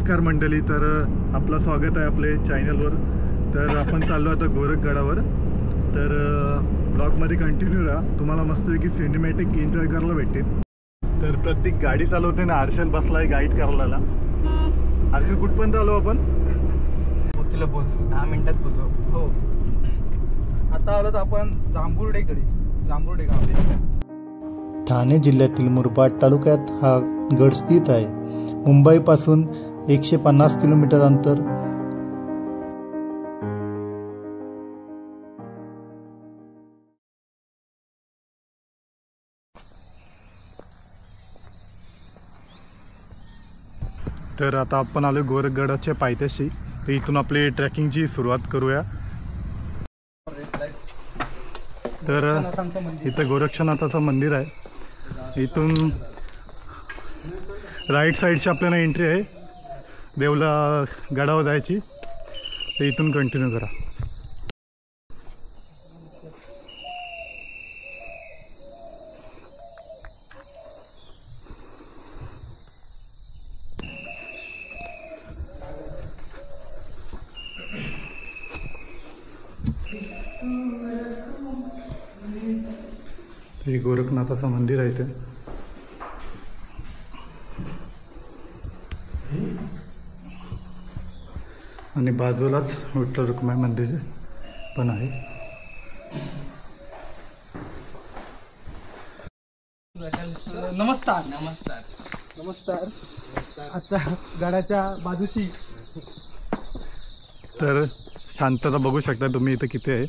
नमस्कार मंडळी, तर आपलं स्वागत आहे आपले चॅनलवर। तर आपण चाललो आता गोरखगडावर। तर ब्लॉगमध्ये कंटिन्यू राहा, तुम्हाला मस्तपैकी सिनेमॅटिक एन्जॉय करायला भेटेल। तर प्रत्येक गाडी चालवते ना, हर्षल बसलाय गाईड करायला। हर्षल कुठपर्यंत आलो आपण? पोचलो 10 मिनिटात पोचलो। हो, आता आलो आपण जांभुर्डेकडे, जांभुर्डे गाव। ठाणे जिल्ह्यातील मुरबाड तालुक्यात हा गड स्थित आहे। मुंबईपासून 150 किलोमीटर अंतर। तर आता आपण आलो गोरखगडाच्या पायथ्याशी। तर इथून आपली ट्रेकिंगची सुरुवात करूया। तर इथं गोरक्षनाथाचं मंदिर आहे। इथून राईट साईडची आपल्याला एंट्री आहे देवला गडावर जायची। तर इथून कंटिन्यू करा। हे गोरखनाथाचं मंदिर आहे इथे। आणि बाजूलाच विठ्ठल रुक्माई मंदिर पण आहे। नमस्कार नमस्कार नमस्कार। आता गडाच्या बाजूशी तर शांतता बघू शकता तुम्ही इथं किती आहे।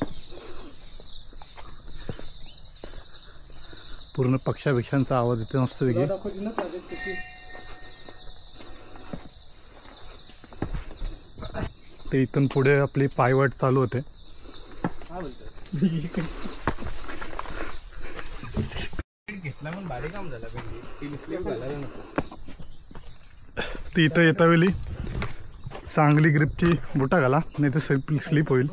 पूर्ण पक्षापेक्षांचा आवाज येते मस्त वेगळी। ते इथून पुढे आपली पायवाट चालू होते। घेतला पण भारी काम झालं ती इथं येता वेळी चांगली ग्रिपची बुटा घाला, नाही तर स्लिप होईल।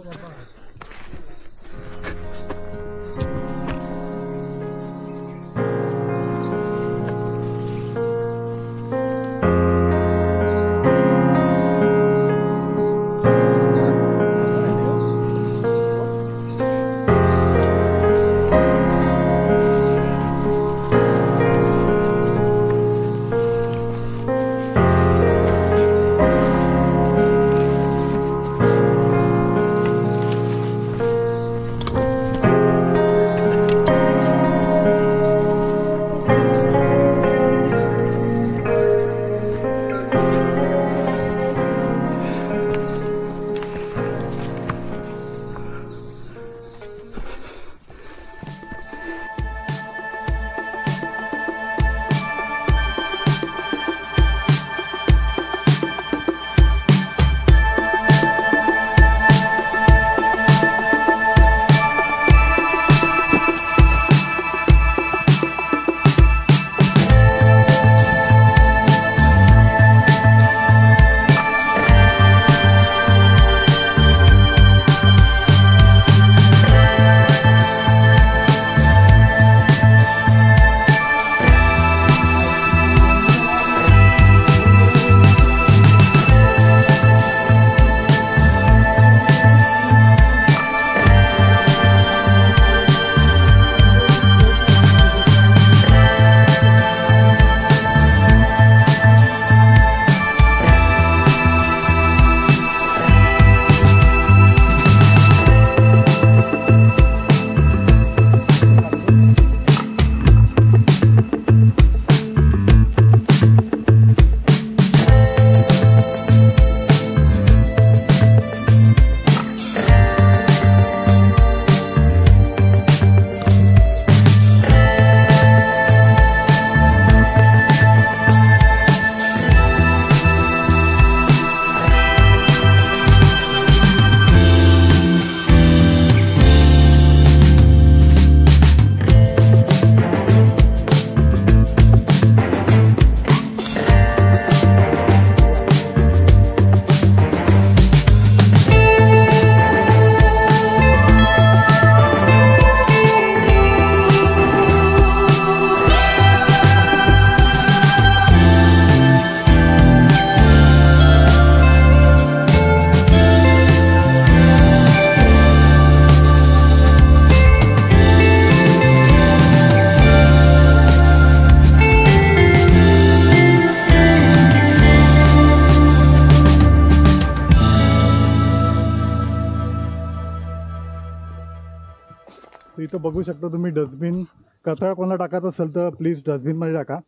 तर इथं बघू शकता तुम्ही डस्टबिन. कचरा कोणाला टाकायचा असेल तर प्लीज डस्टबिनमध्ये टाका.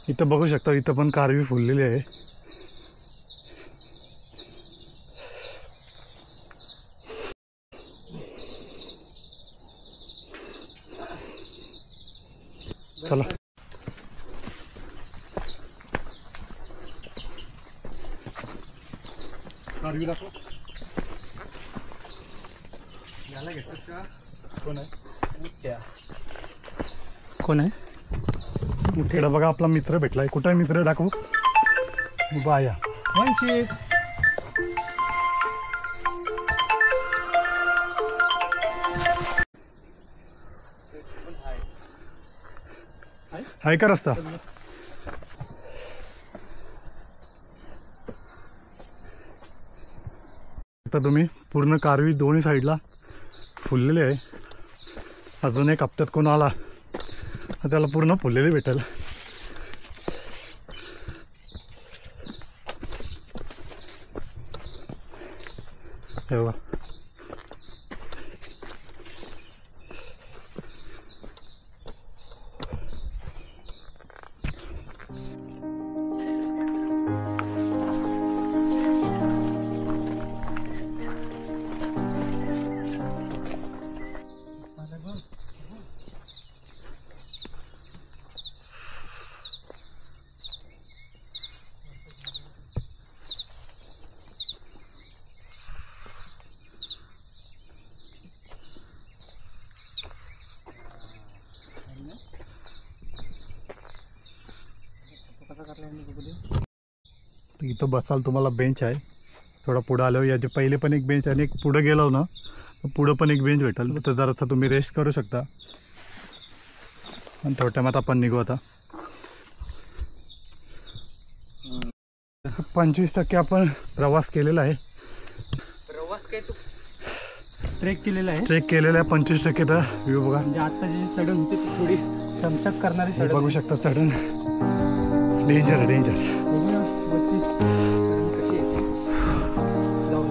इथं बघू शकता इथं पण कारवी फुललेली आहे. चला कारवी दाखव. याला घेतोस का? कोण आहे? कोण आहे? इकडे बघा आपला मित्र भेटलाय. कुठं आहे मित्र? दाखवू. बाया वंशिक. आहे का रस्ता? आता तुम्ही पूर्ण कारवी दोन्ही साईडला फुललेले आहे. अजून एक हप्त्यात कोण आला तर त्याला पूर्ण फुललेले भेटेल. हे बघा. इथं बसाल तुम्हाला बेंच आहे. थोडा पुढं आल्यावर याचे पहिले पण एक बेंच आणि एक पुढं गेलो ना तर पुढं पण एक बेंच भेटेल. तर जरासा तुम्ही रेस्ट करू शकता. आणि थोड्या टायमात आपण निघू. आता 25% आपण प्रवास केलेला आहे. प्रवास काय तू ट्रेक केलेला आहे. ट्रेक केलेला आहे. 25% तर व्ह्यू बघा. म्हणजे आत्ताची जी चढण होती ती थोडी चमचक करणारी हे चढण. बघू शकता चढण डेंजर आहे. डेंजर. बघूया वरती कशी येते. जाऊ.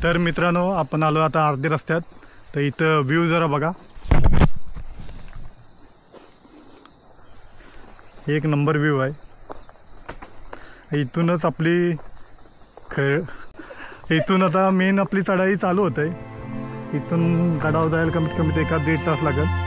तर मित्रांनो आपण आलो आता अर्ध्या रस्त्यात. तर इथं व्ह्यू जरा बघा. एक नंबर व्ह्यू आहे. इथूनच आपली इथून आता मेन आपली चढाई चालू होते. इथून गडावर जायला कमीत कमी 1-1.5 तास लागेल.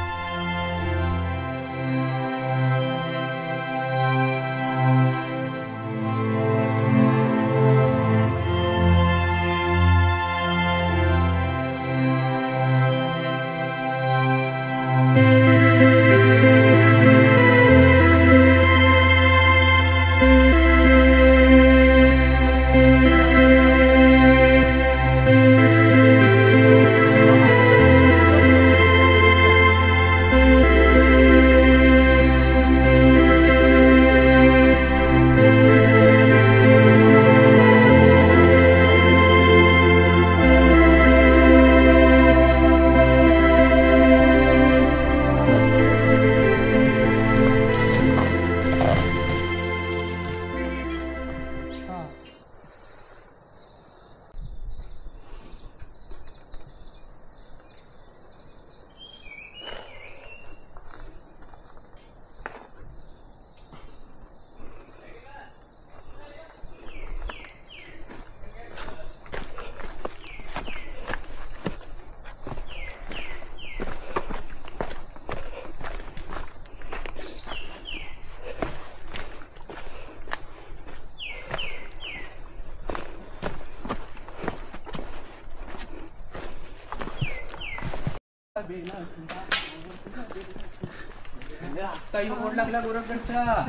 काही बोर्ड लागला गोरखगडचा.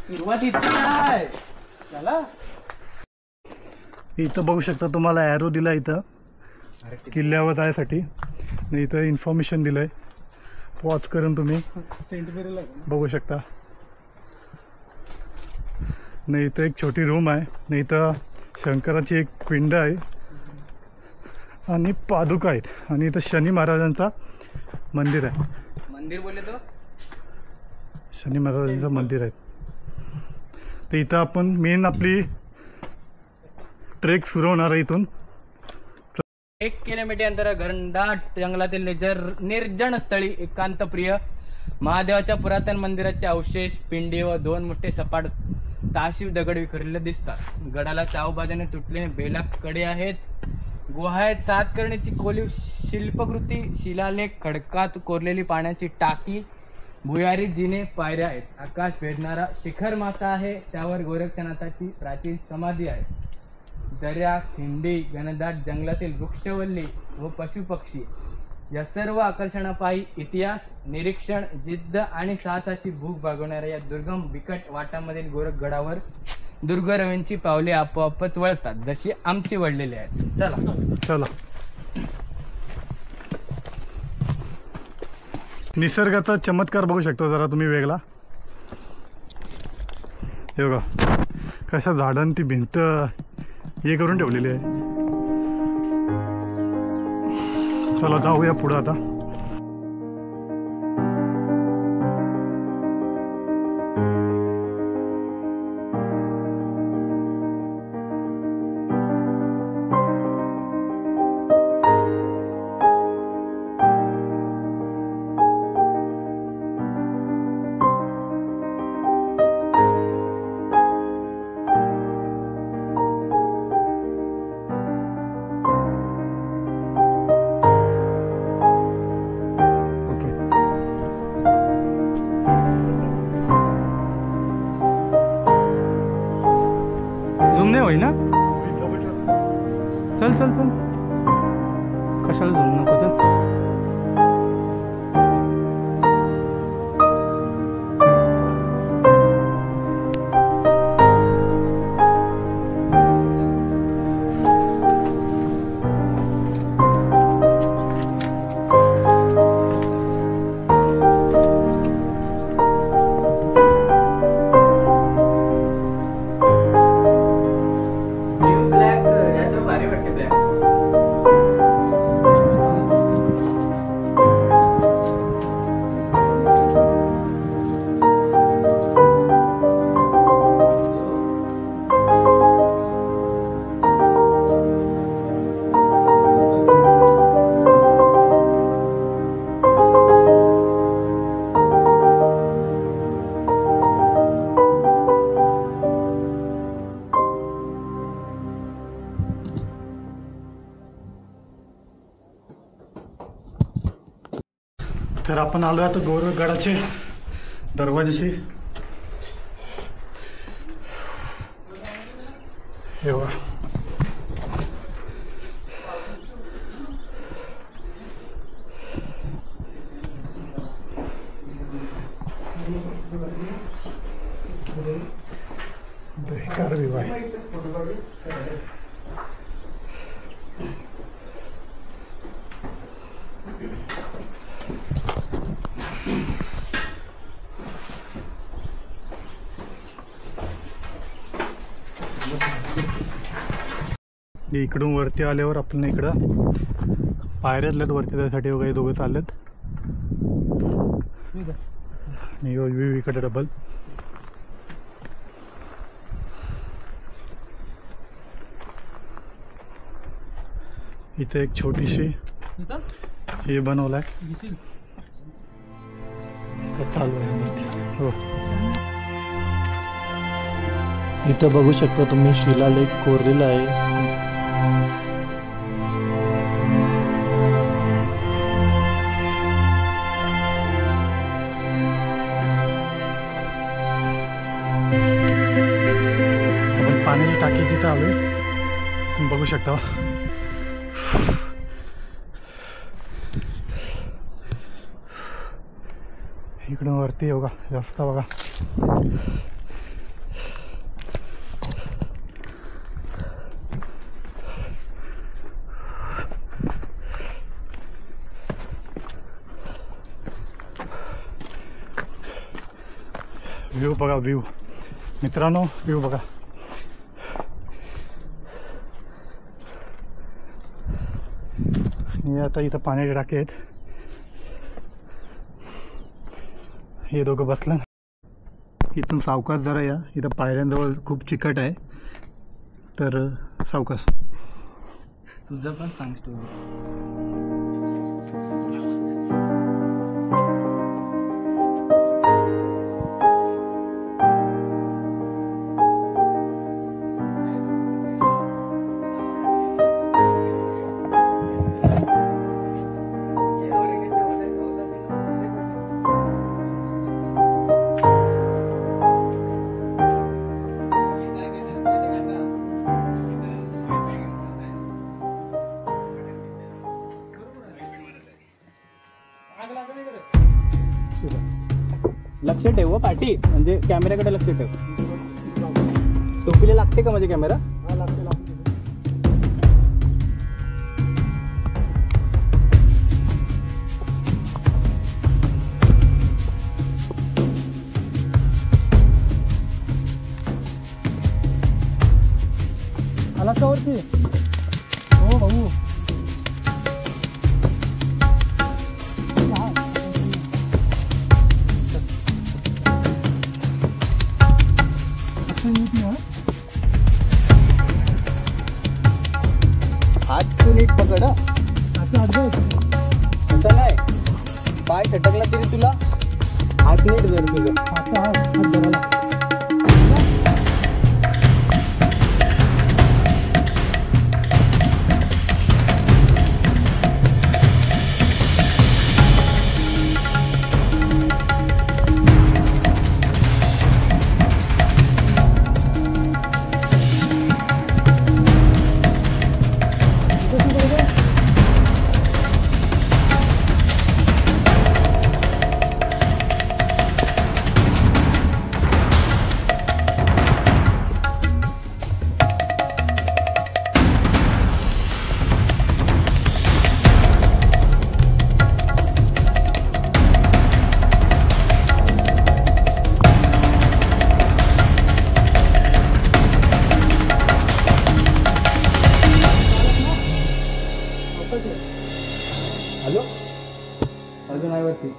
सुरुवात इथे आहे. चला. इथं बघू शकता तुम्हाला ॲरो दिला इथं किल्ल्यावर जायसाठी. आणि इथं इन्फॉर्मेशन दिलं आहे. वॉच करून तुम्ही सेंट मेरीला आहे ना? बघू शकता. नाही इथं एक छोटी रूम आहे. नाही इथं शंकराची एक पिंड आहे आणि पादुका आहेत. आणि इथं शनी महाराजांचा मंदिर आहे. मंदिर बोलले तो शनी महाराजांचं मंदिर आहे. तर इथं आपण मेन आपली ट्रेक सुरू होणार आहे इथून. 1 किलोमीटर अंतर घनदाट जंगलातील निर्जन स्थळी एकांतप्रिय महादेवाच्या पुरातन मंदिराचे अवशेष, पिंडी व 2 मोठे सपाट ताशीव दगड विखरलेले दिसतात. गडाला चावबाजूने तुटलेले बेलाक कडे आहेत. गुहा आहेत. 7 करणीची कोलीव शिल्पकृती, शिलालेख, खडकात कोरलेली पाण्याची टाकी, भुयारी जिने, पायऱ्या आहेत. आकाश भेदणारा शिखर माथा आहे. त्यावर गोरक्षनाथाची प्राचीन समाधी आहे. दर्या, खिंडी, घनदाट जंगलातील वृक्षवल्ली व पशुपक्षी या सर्व आकर्षणापायी इतिहास, निरीक्षण, जिद्द आणि साहसाची भूक भागवणाऱ्या या दुर्गम बिकट वाटामधील गोरखगडावर दुर्गरवींची पावले आपोआपच वळतात, जशी आमची वळलेली आहेत. चला चला. निसर्गाचा चमत्कार बघू शकतो जरा तुम्ही वेगळा. हे बघा कशा झाडांनी ती भिंत हे करून ठेवलेली आहे. चला जाऊया पुढं आता. झूम नाही होई ना. चल चल चल. कशाला झूम नको. चल. ब्लॅक याचं भारी वाटते. ब्लॅक तर आपण आलो आता गोरखगडाचे दरवाजाशी. हे बघा बेकार विवाह आहे. इकडून वरती आल्यावर आपण इकडं पायऱ्यातल्यात वरती त्यासाठी वगैरे दोघं चाललेत. आणि इकडे डबल. इथे एक छोटीशी हे बनवलाय. चालू आहे वरती. हो इथं बघू शकता तुम्ही शिलालेख कोरलेला आहे. आपण पाण्याची टाकी जिथं आलोय तुम्ही बघू शकता. इकडून वरती बघा रस्ता बघा. व्ह्यू बघा, व्ह्यू मित्रांनो, व्ह्यू बघा. आणि आता इथं पाण्याचे टाके आहेत. हे दोघं बसलं. इथून सावकाश जरा या, इथं पायऱ्यांजवळ खूप चिकट आहे, तर सावकाश. तुझं पण सांग स्टोरी. लक्ष ठेव हो पाठी, म्हणजे कॅमेऱ्याकडे लक्ष ठेव. टोपीला लागते का म्हणजे कॅमेरा? आला का वरती? हो भाऊ. हात तू नीट पकड. असं नाही, पाय सटकला तरी तुला हात नीट धर तुझं. हात धरायला. हॅलो, अजून आहे वरती.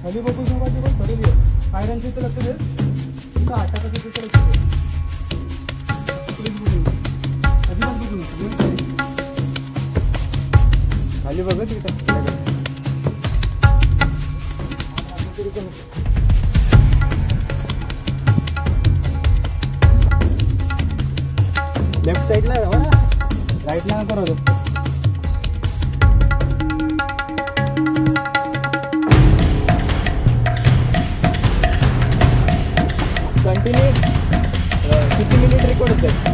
खाली बघू नका, पडेल पायऱ्यांचं इथं लक्ष दे. इथं आटाकाचं तिथं लक्ष दे. खाली बघ तिथं. लेफ्ट साईडला हो ना, राईटला नका करू. कंटिन्यू. किती मिनिट रेकॉर्ड होतं?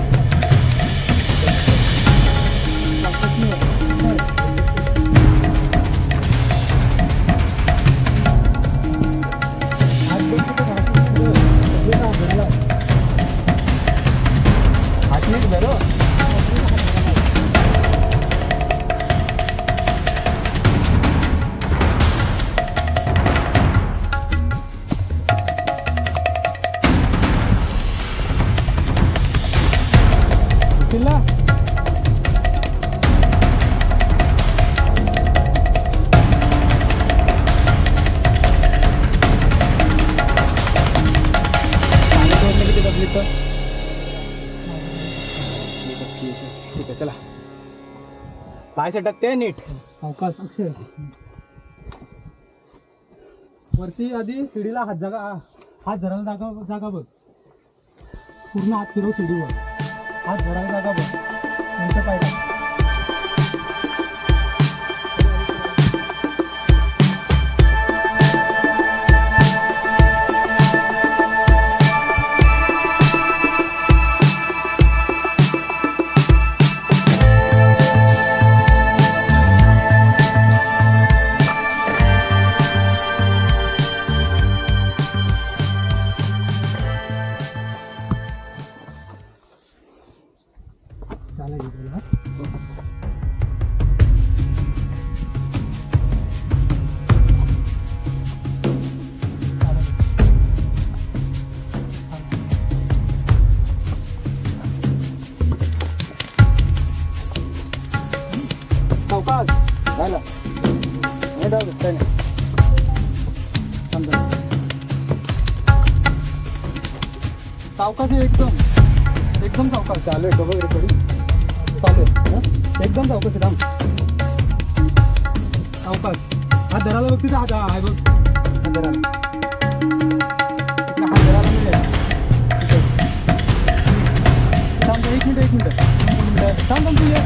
ठीक आहे, चला. पाय सटकते नीट. सावकाश अक्षय. वरती आधी शिडीला हात धरायला जागा बघ. पूर्ण हात फिरव शिडीवर. हात धरायला जागा बघ. नंतर पाय टाक. चढायला घेतलेला सावकाश झाला नाही जाऊ काय नाही समजा सावकाश आहे एकदम सावकाश चालू आहे वगैरे थोडी चालू आहे एकदम सावकाश आहे राम सावकाश हा धराला बघ तिथे हा आहे बघ हा धराला हा धराला नाही आहे थांब एक मिनिट थांब तू ये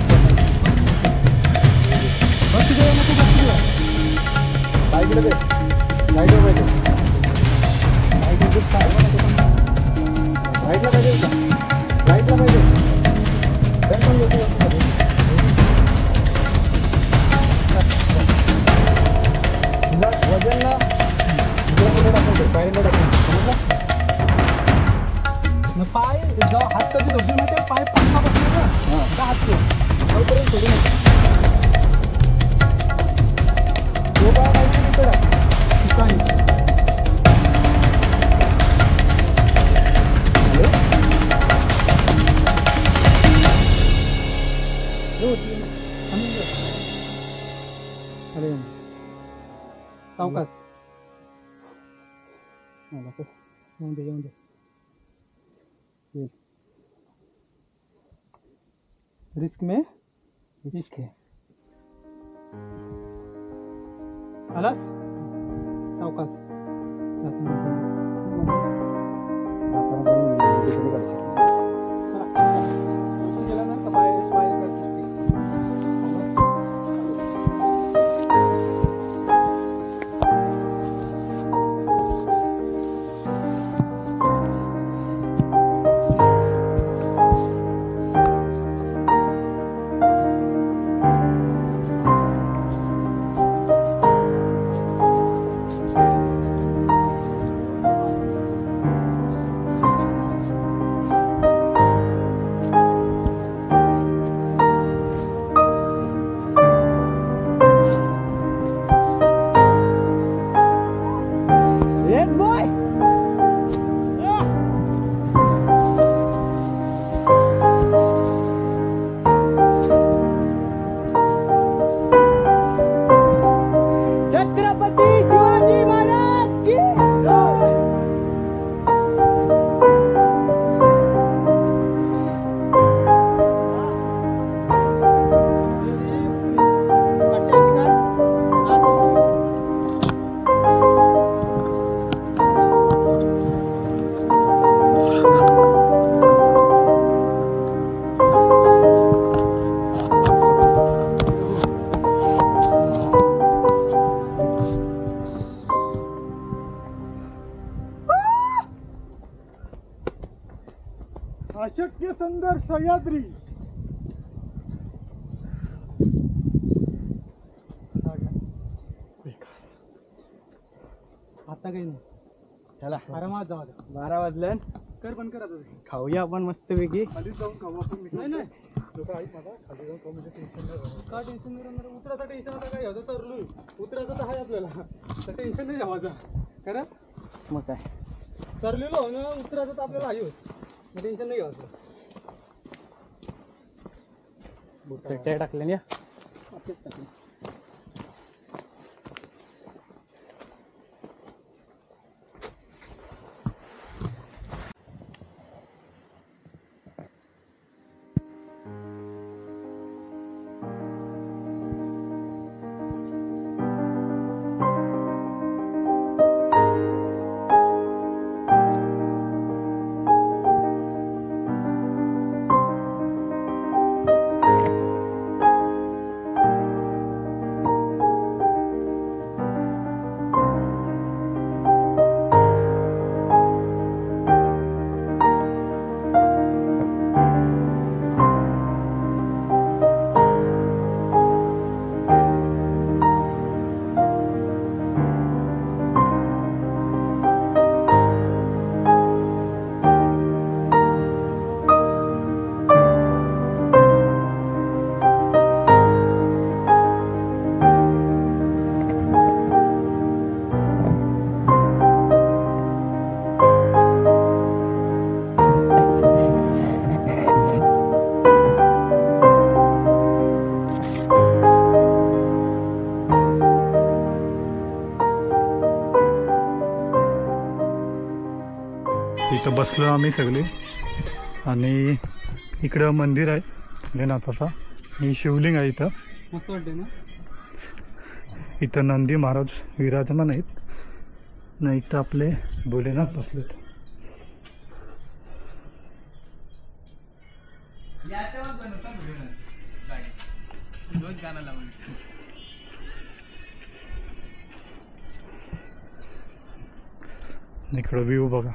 बस तुझ्या नको बस तुझ्या बाईकला दे लाईटवर पाहिजे लाईटला पाहिजे लाईटला पाहिजे वजनला कुठे टाकायचं पायरीला टाकायचं पाय जेव्हा हात कधी धोकी माहिती पाय पंखा बसले ना हात तोपर्यंत सोडू नये सावकाश येऊन दे रिस्क में रिस्क है आलास सावकाश गेला ना का बाहेर अशक्य सुंदर सह्याद्री आता काही नाही चला आरामात जाऊ 12 वाजलं कर बंद करा खाऊया आपण मस्तपैकी खाली जाऊन खाऊ आपण नाही लोक आहेत माझा खाली जाऊन खाऊ म्हणजे टेन्शन नाही का टेन्शन नाही राहणार उतराचा टेन्शन आता काय होतं तरलोय उतराचं तर आहे आपल्याला तर टेन्शन नाही जावाचा खरं मग काय तरलेलो ना उतराचं तर आपल्याला आहे मग टेन्शन नाही घ्यायचं चटई टाकले ना आपलेच टाकले बसलो आम्ही सगळे आणि इकडं मंदिर आहे भोलेनाथाचा आणि शिवलिंग आहे इथं. मस्त वाटते ना. इथं नंदी महाराज विराजमान आहेत ना, इथं आपले भोलेनाथ बसलेत. इकडं व्ह्यू बघा.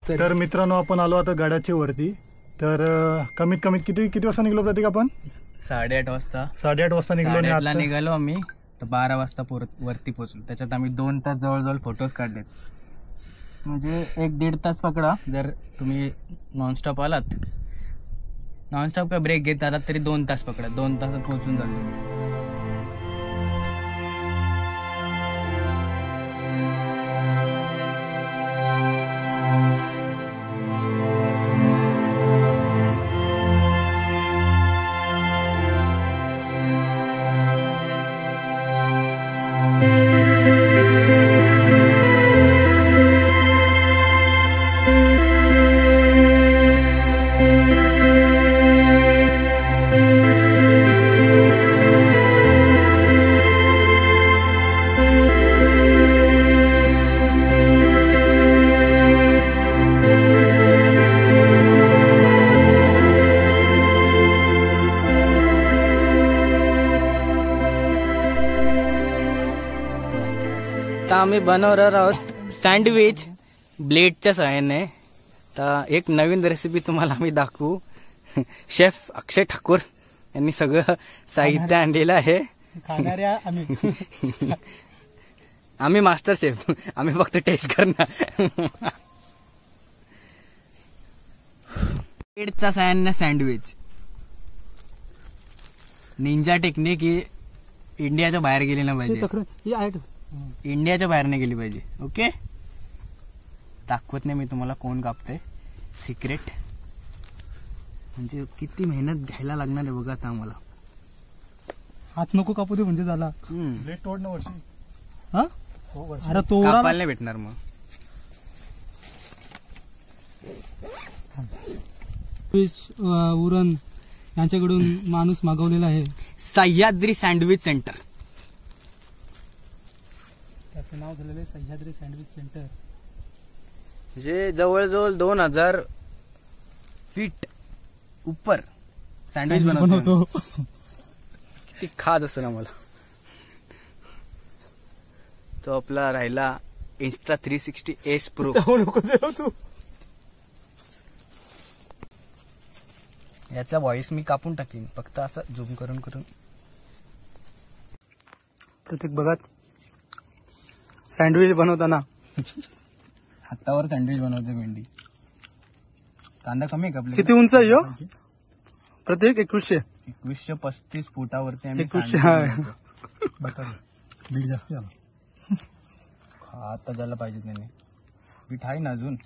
तर मित्रांनो आपण आलो आता गडाच्या वरती. तर कमीत कमी किती वाजता निघलो प्रतीक आपण? 8:30 वाजता. 8:30 वाजता निघलो आणि 8:30 ला आता निघालो आम्ही तर 12 वाजता वरती पोहोचलो. त्याच्यात आम्ही 2 तास जवळजवळ फोटोज काढलेत. म्हणजे 1-1.5 तास पकडा. जर तुम्ही नॉनस्टॉप आलात, नॉनस्टॉप का ब्रेक घेत आलात तरी 2 तास पकडा. 2 तासात पोहोचून जातो. आता आम्ही बनवणार आहोत सँडविच ब्लेडच्या सहाय्याने. तर एक नवीन रेसिपी तुम्हाला आम्ही दाखवू. शेफ अक्षय ठाकूर यांनी सगळं साहित्य आणलेलं आहे. खाणाऱ्या आम्ही आम्ही मास्टर शेफ, आम्ही फक्त टेस्ट करणार. ब्लेडच्या सहाय्याने सँडविच. निंजा टेक्निक ही इंडियाच्या बाहेर गेली ना पाहिजे. इंडियाच्या बाहेर नाही गेली पाहिजे. ओके, दाखवत नाही मी तुम्हाला कोण कापते. सिक्रेट. म्हणजे किती मेहनत घ्यायला लागणार आहे बघा आता आम्हाला. हात नको कापू दे म्हणजे झाला. लेट तोड ना वर्षी. हा अरे तो कापायला नाही भेटणार मग. उरण यांच्याकडून माणूस मागवलेला आहे. Sahyadri sandwich centre. त्याचं नाव झालेलं आहे सह्याद्री सँडविच सेंटर. म्हणजे जवळजवळ 2000 फीट उपर सँडविच बनवतो. किती खाज असतं ना मला. तो आपला राहिला इन्स्टा 360S प्रो. याचा व्हॉइस मी कापून टाकीन फक्त असं झूम करून करून. प्रत्येक बघा सँडविच बनवताना हातावर सँडविच बनवते भेंडी. कांदा कमी आहे का आपल्या? किती उंच आहे हो? प्रत्येक 2135 फुटावरती आम्ही 2100. बीट जास्त आला. आता झाला पाहिजे त्याने. पीठ आहे ना अजून.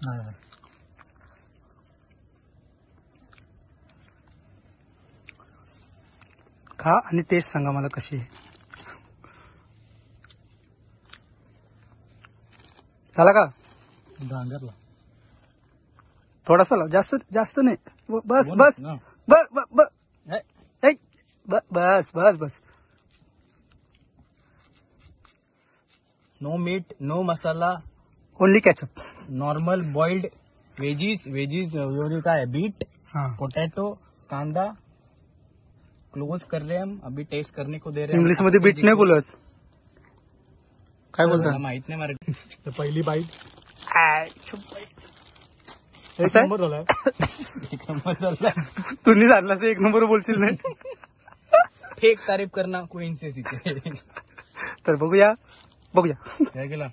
खा आणि टेस्ट सांगा मला कशी आहे. झाला का? डांगरला थोडासा लाव. जास्त जास्त नाही. बस बस बस बस बस बस बस. No meat, no masala, only ketchup. Normal boiled veggies. एवढी काय बीट, हाँ पोटैटो, कांदा. क्लोज कर रहे हम अभी. टेस्ट करने को दे रहे हैं. इंग्लिश मध्ये बीट नाही बोलत. काय बोलता? माहित नाही मला. तर पहिली बाईट. एक नंबर झालाय. तुम्ही झाला एक नंबर बोलशील नाही. फेक तारीफ करणं कोइन्सिडेंस इथे. तर बघूया काय केला